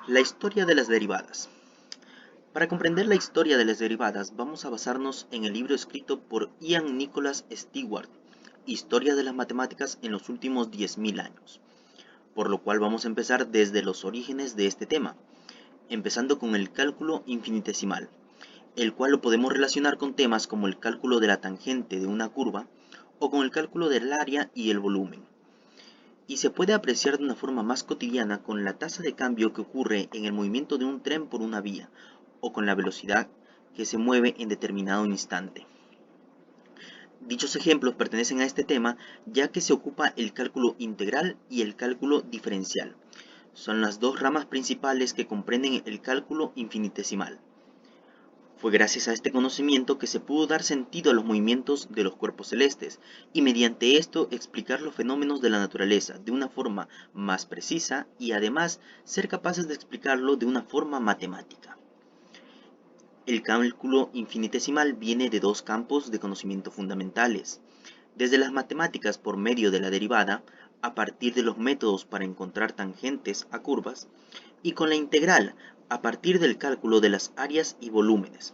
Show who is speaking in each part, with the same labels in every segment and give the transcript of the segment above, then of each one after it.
Speaker 1: La historia de las derivadas. Para comprender la historia de las derivadas vamos a basarnos en el libro escrito por Ian Nicholas Stewart, Historia de las Matemáticas en los últimos 10.000 años, por lo cual vamos a empezar desde los orígenes de este tema, empezando con el cálculo infinitesimal, el cual lo podemos relacionar con temas como el cálculo de la tangente de una curva o con el cálculo del área y el volumen. Y se puede apreciar de una forma más cotidiana con la tasa de cambio que ocurre en el movimiento de un tren por una vía, o con la velocidad que se mueve en determinado instante. Dichos ejemplos pertenecen a este tema ya que se ocupa el cálculo integral y el cálculo diferencial. Son las dos ramas principales que comprenden el cálculo infinitesimal. Fue gracias a este conocimiento que se pudo dar sentido a los movimientos de los cuerpos celestes y mediante esto explicar los fenómenos de la naturaleza de una forma más precisa y además ser capaces de explicarlo de una forma matemática. El cálculo infinitesimal viene de dos campos de conocimiento fundamentales, desde las matemáticas por medio de la derivada, a partir de los métodos para encontrar tangentes a curvas, y con la integral, a partir del cálculo de las áreas y volúmenes.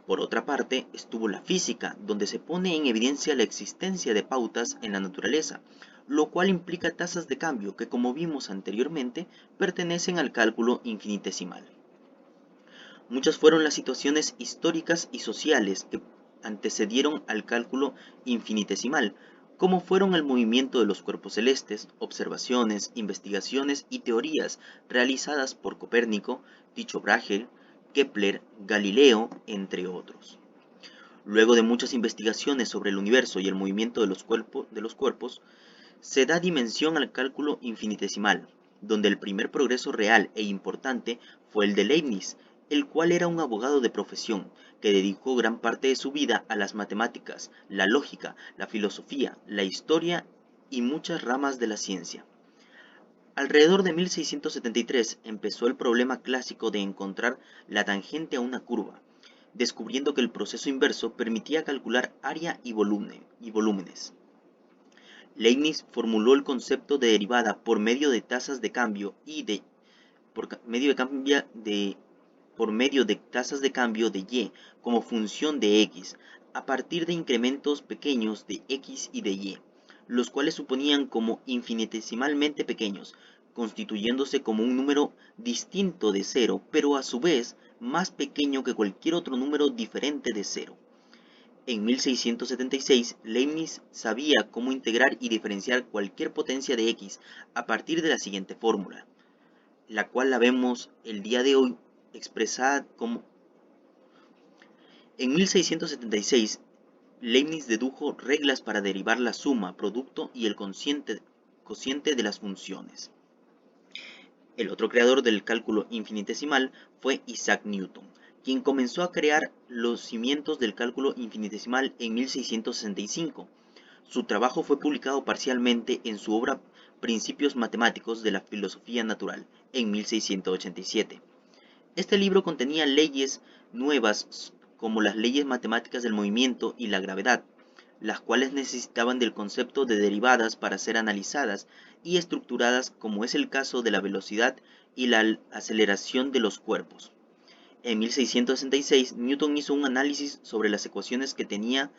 Speaker 1: Por otra parte, estuvo la física, donde se pone en evidencia la existencia de pautas en la naturaleza, lo cual implica tasas de cambio que, como vimos anteriormente, pertenecen al cálculo infinitesimal. Muchas fueron las situaciones históricas y sociales que antecedieron al cálculo infinitesimal, como fueron el movimiento de los cuerpos celestes, observaciones, investigaciones y teorías realizadas por Copérnico, Tycho Brahe, Kepler, Galileo, entre otros. Luego de muchas investigaciones sobre el universo y el movimiento de los cuerpos, se da dimensión al cálculo infinitesimal, donde el primer progreso real e importante fue el de Leibniz, el cual era un abogado de profesión, que dedicó gran parte de su vida a las matemáticas, la lógica, la filosofía, la historia y muchas ramas de la ciencia. Alrededor de 1673 empezó el problema clásico de encontrar la tangente a una curva, descubriendo que el proceso inverso permitía calcular área y volúmenes. Leibniz formuló el concepto de derivada por medio de tasas de cambio tasas de cambio de y como función de x, a partir de incrementos pequeños de x y de y, los cuales suponían como infinitesimalmente pequeños, constituyéndose como un número distinto de cero, pero a su vez más pequeño que cualquier otro número diferente de cero. En 1676, Leibniz sabía cómo integrar y diferenciar cualquier potencia de x a partir de la siguiente fórmula, la cual la vemos el día de hoy expresada como... En 1676, Leibniz dedujo reglas para derivar la suma, producto y el cociente de las funciones. El otro creador del cálculo infinitesimal fue Isaac Newton, quien comenzó a crear los cimientos del cálculo infinitesimal en 1665. Su trabajo fue publicado parcialmente en su obra Principios matemáticos de la filosofía natural en 1687. Este libro contenía leyes nuevas como las leyes matemáticas del movimiento y la gravedad, las cuales necesitaban del concepto de derivadas para ser analizadas y estructuradas, como es el caso de la velocidad y la aceleración de los cuerpos. En 1666, Newton hizo un análisis sobre las ecuaciones que tenía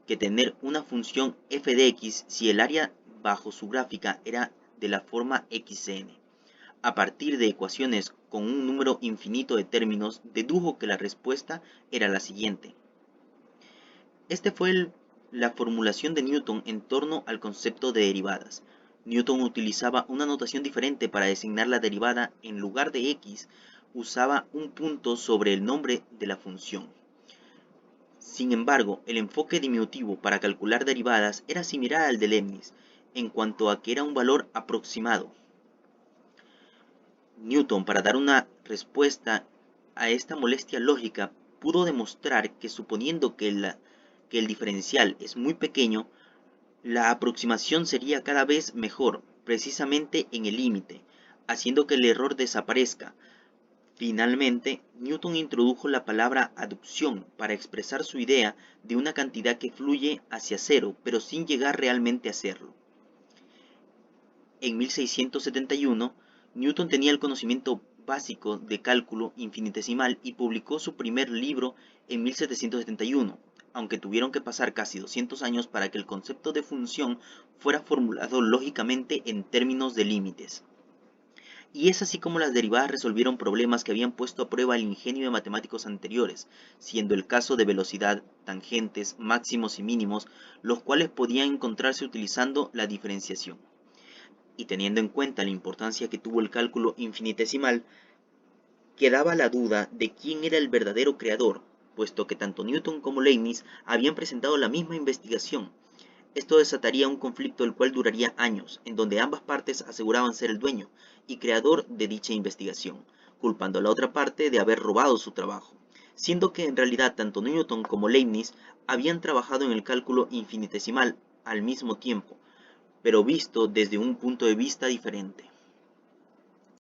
Speaker 1: que tener una función f de x si el área bajo su gráfica era de la forma xn. A partir de ecuaciones con un número infinito de términos, dedujo que la respuesta era la siguiente. Este fue la formulación de Newton en torno al concepto de derivadas. Newton utilizaba una notación diferente para designar la derivada. En lugar de x, usaba un punto sobre el nombre de la función. Sin embargo, el enfoque diminutivo para calcular derivadas era similar al de Leibniz, en cuanto a que era un valor aproximado. Newton, para dar una respuesta a esta molestia lógica, pudo demostrar que suponiendo que el diferencial es muy pequeño, la aproximación sería cada vez mejor, precisamente en el límite, haciendo que el error desaparezca. Finalmente, Newton introdujo la palabra aducción para expresar su idea de una cantidad que fluye hacia cero, pero sin llegar realmente a serlo. En 1671, Newton tenía el conocimiento básico de cálculo infinitesimal y publicó su primer libro en 1771, aunque tuvieron que pasar casi 200 años para que el concepto de función fuera formulado lógicamente en términos de límites. Y es así como las derivadas resolvieron problemas que habían puesto a prueba el ingenio de matemáticos anteriores, siendo el caso de velocidad, tangentes, máximos y mínimos, los cuales podían encontrarse utilizando la diferenciación. Y teniendo en cuenta la importancia que tuvo el cálculo infinitesimal, quedaba la duda de quién era el verdadero creador, puesto que tanto Newton como Leibniz habían presentado la misma investigación. Esto desataría un conflicto el cual duraría años, en donde ambas partes aseguraban ser el dueño y creador de dicha investigación, culpando a la otra parte de haber robado su trabajo, siendo que en realidad tanto Newton como Leibniz habían trabajado en el cálculo infinitesimal al mismo tiempo, pero visto desde un punto de vista diferente.